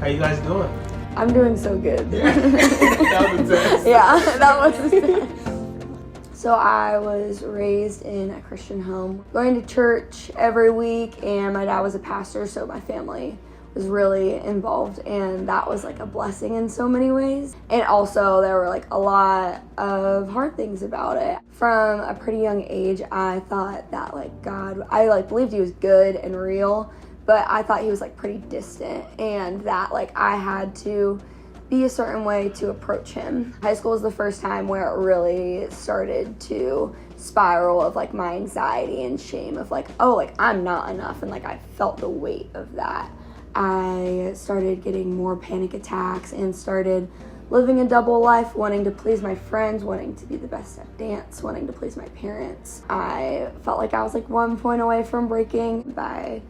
How you guys doing? I'm doing so good. That was a test. Yeah, that was the test. So I was raised in a Christian home, going to church every week, and my dad was a pastor, so my family was really involved, and that was like a blessing in so many ways. And also there were like a lot of hard things about it. From a pretty young age, I thought that like God, I like believed he was good and real, but I thought he was like pretty distant, and that like I had to be a certain way to approach him. High school was the first time where it really started to spiral of like my anxiety and shame of like, oh, like I'm not enough, and like I felt the weight of that. I started getting more panic attacks and started living a double life, wanting to please my friends, wanting to be the best at dance, wanting to please my parents. I felt like I was like 1 point away from breaking. By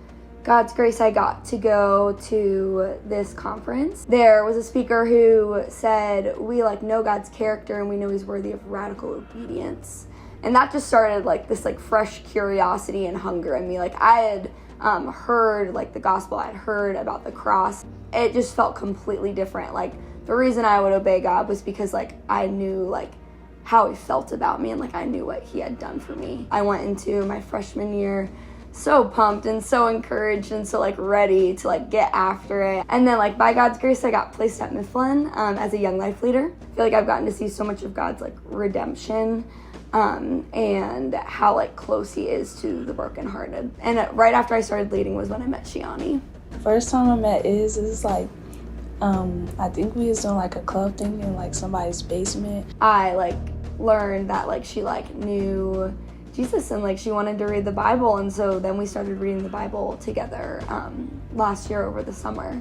God's grace, I got to go to this conference. There was a speaker who said, we like know God's character and we know he's worthy of radical obedience. And that just started like this like fresh curiosity and hunger in me. Like I had heard like the gospel, I'd heard about the cross. It just felt completely different. Like the reason I would obey God was because like I knew like how he felt about me, and like I knew what he had done for me. I went into my freshman year so pumped and so encouraged and so like ready to like get after it. And then like by God's grace, I got placed at Mifflin as a young life leader. I feel like I've gotten to see so much of God's like redemption and how like close he is to the brokenhearted. And right after I started leading was when I met Shiani. First time I met is like I think we was doing like a club thing in like somebody's basement. I like learned that like she like knew Jesus and like she wanted to read the Bible, and so then we started reading the Bible together last year over the summer.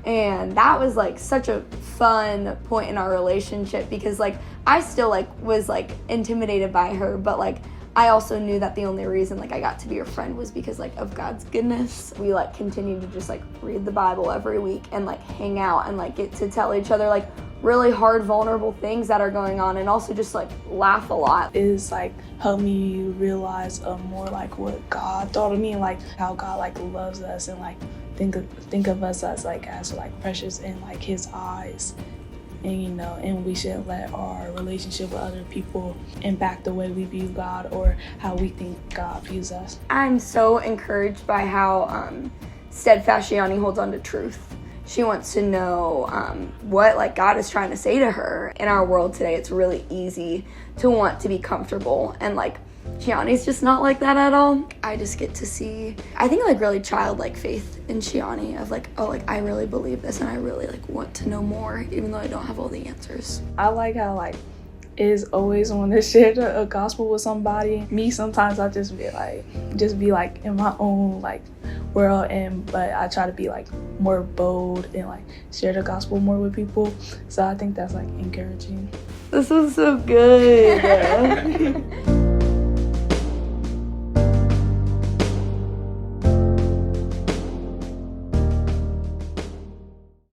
And that was like such a fun point in our relationship because like I still like was like intimidated by her, but like I also knew that the only reason like I got to be her friend was because like of God's goodness. We like continued to just like read the Bible every week and like hang out and like get to tell each other like really hard, vulnerable things that are going on, and also just like laugh a lot. It's like helped me realize more like what God thought of me, and like how God like loves us, and like think of us as like precious in like his eyes. And you know, and we shouldn't let our relationship with other people impact the way we view God or how we think God views us. I'm so encouraged by how steadfast Shiani holds on to truth. She wants to know what like God is trying to say to her. In our world today, it's really easy to want to be comfortable, and like Shiani's just not like that at all. I just get to see, I think like really childlike faith in Shiani of like, oh, like I really believe this and I really like want to know more even though I don't have all the answers. I like how like is always want to share the gospel with somebody. Me, sometimes I just be like in my own like world, but I try to be like more bold and like share the gospel more with people. So I think that's like encouraging. This was so good.